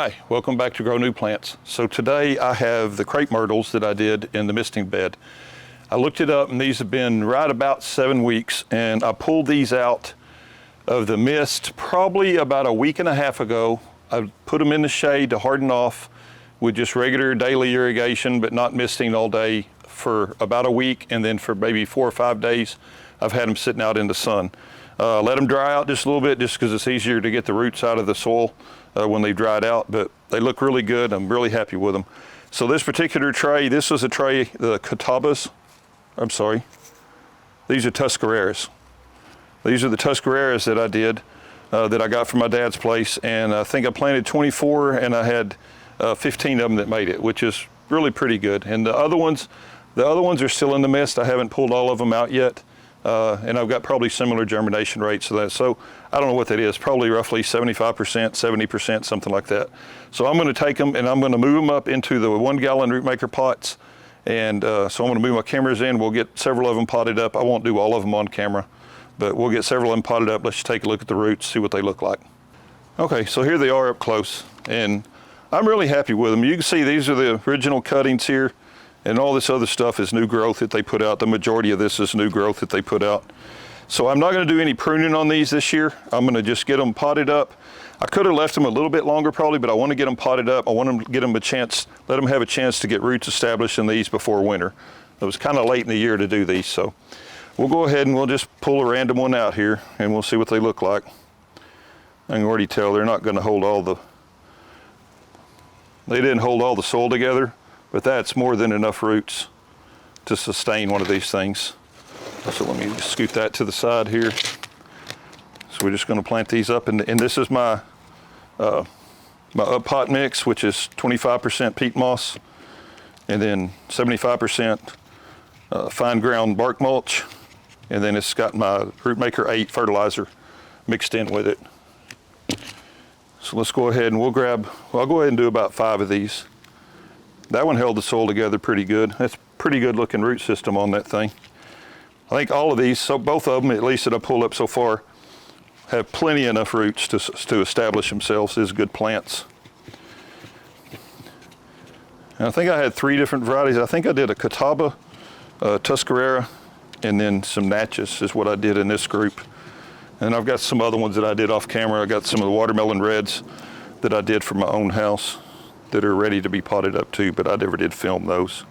Hi, welcome back to Grow New Plants. So today I have the crepe myrtles that I did in the misting bed. I looked it up and these have been right about 7 weeks, and I pulled these out of the mist probably about a week and a half ago. I put them in the shade to harden off with just regular daily irrigation, but not misting all day, for about a week, and then for maybe 4 or 5 days I've had them sitting out in the sun. Let them dry out just a little bit, just because it's easier to get the roots out of the soil when they've dried out, but they look really good. I'm really happy with them. So this particular tray, this was a tray, the These are Tuscareras. These are the Tuscareras that I did, that I got from my dad's place, and I think I planted 24 and I had 15 of them that made it, which is really pretty good. And the other ones are still in the mist. I haven't pulled all of them out yet. And I've got probably similar germination rates to that. So I don't know what that is, probably roughly 75%, 70%, something like that. So I'm gonna take them and I'm gonna move them up into the 1 gallon Rootmaker pots. And so I'm gonna move my cameras in. We'll get several of them potted up. I won't do all of them on camera, but we'll get several of them potted up. Let's just take a look at the roots, see what they look like. Okay, so here they are up close, and I'm really happy with them. You can see these are the original cuttings here, and all this other stuff is new growth that they put out. The majority of this is new growth that they put out. So I'm not gonna do any pruning on these this year. I'm gonna just get them potted up. I could have left them a little bit longer probably, but I wanna get them potted up. I want them to get them a chance, let them have a chance to get roots established in these before winter. It was kind of late in the year to do these, so we'll go ahead and we'll just pull a random one out here and we'll see what they look like. I can already tell they're not gonna hold all they didn't hold all the soil together, but that's more than enough roots to sustain one of these things. So let me just scoot that to the side here. So we're just gonna plant these up, and this is my up pot mix, which is 25% peat moss, and then 75% fine ground bark mulch, and then it's got my Rootmaker 8 fertilizer mixed in with it. So let's go ahead and I'll go ahead and do about 5 of these. That one held the soil together pretty good. That's pretty good looking root system on that thing. I think all of these, so both of them, at least that I pulled up so far, have plenty enough roots to establish themselves as good plants. And I think I had 3 different varieties. I think I did a Catawba, Tuscarora, and then some Natchez is what I did in this group. And I've got some other ones that I did off camera. I got some of the watermelon reds that I did for my own house that are ready to be potted up too, but I never did film those.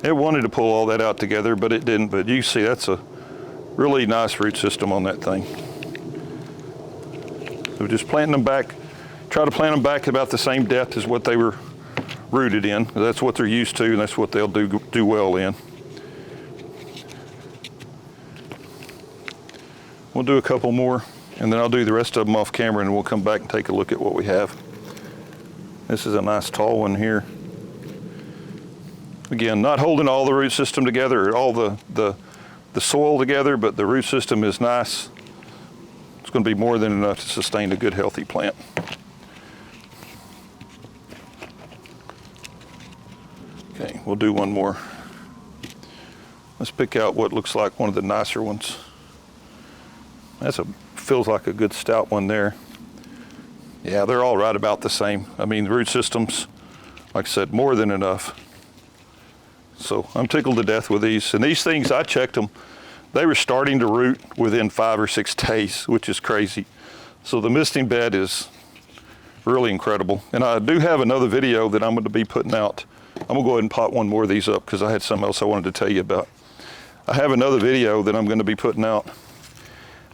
It wanted to pull all that out together, but it didn't. But you see, that's a really nice root system on that thing. So just planting them back, try to plant them back about the same depth as what they were rooted in. That's what they're used to, and that's what they'll do well in. We'll do a couple more, and then I'll do the rest of them off camera, and we'll come back and take a look at what we have. This is a nice tall one here. Again, not holding all the root system together, all the soil together, but the root system is nice. It's going to be more than enough to sustain a good, healthy plant. Okay, we'll do one more. Let's pick out what looks like one of the nicer ones. Feels like a good stout one there. Yeah, they're all right about the same. I mean, the root systems, like I said, more than enough. So I'm tickled to death with these. And these things, I checked them, they were starting to root within 5 or 6 days, which is crazy. So the misting bed is really incredible. And I do have another video that I'm going to be putting out. I'm going to go ahead and pot one more of these up because I had something else I wanted to tell you about. I have another video that I'm going to be putting out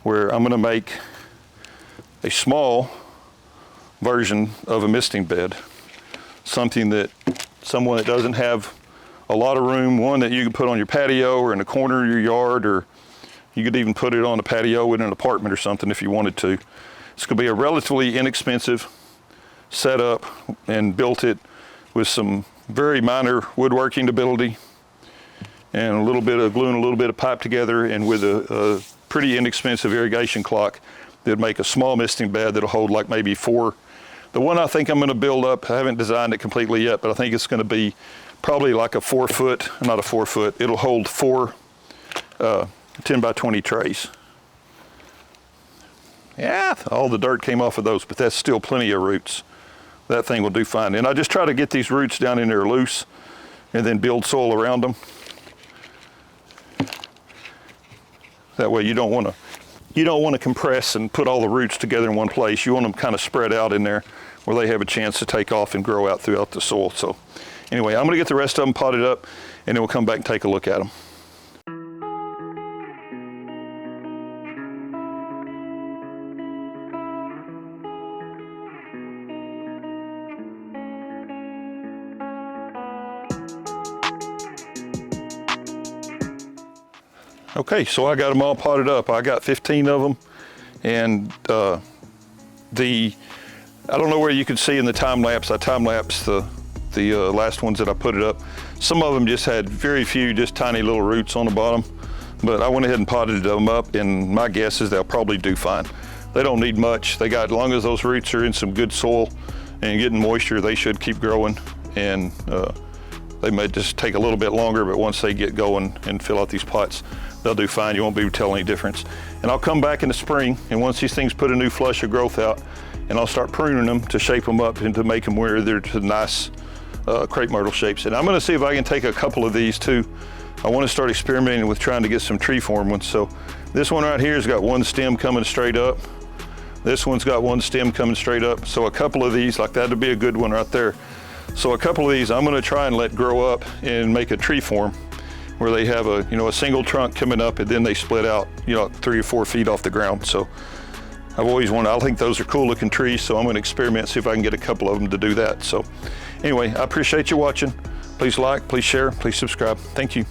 where I'm going to make a small version of a misting bed. Someone that doesn't have a lot of room, one that you can put on your patio or in the corner of your yard, or you could even put it on a patio in an apartment or something if you wanted to. It's going to be a relatively inexpensive setup, and built it with some very minor woodworking ability and a little bit of glue and a little bit of pipe together, and with a pretty inexpensive irrigation clock that'd make a small misting bed that'll hold like maybe 4. The one I think I'm going to build up, I haven't designed it completely yet, but I think it's going to be probably like a 4 foot, not a 4 foot, it'll hold 4 10 by 20 trays. Yeah, all the dirt came off of those, but that's still plenty of roots. That thing will do fine. And I just try to get these roots down in there loose and then build soil around them. That way you don't want to compress and put all the roots together in one place. You want them kind of spread out in there where they have a chance to take off and grow out throughout the soil. So anyway, I'm going to get the rest of them potted up, and then we'll come back and take a look at them. Okay, so I got them all potted up. I got 15 of them, and I don't know where you can see in the time lapse. I time lapsed the last ones that I put it up. Some of them just had very few, just tiny little roots on the bottom, but I went ahead and potted them up, and my guess is they'll probably do fine. They don't need much. They got, as long as those roots are in some good soil and getting moisture, they should keep growing, and they may just take a little bit longer, but once they get going and fill out these pots, they'll do fine. You won't be able to tell any difference. And I'll come back in the spring, and once these things put a new flush of growth out, and I'll start pruning them to shape them up and to make them where they're to nice crepe myrtle shapes. And I'm gonna see if I can take a couple of these too. I wanna start experimenting with trying to get some tree form ones. So this one right here has got one stem coming straight up. This one's got one stem coming straight up. So a couple of these, like that'd be a good one right there. So a couple of these I'm gonna try and let grow up and make a tree form where they have a single trunk coming up, and then they split out 3 or 4 feet off the ground. So I've always wanted, I think those are cool looking trees, so I'm gonna experiment, see if I can get a couple of them to do that. So anyway, I appreciate you watching. Please like, please share, please subscribe. Thank you.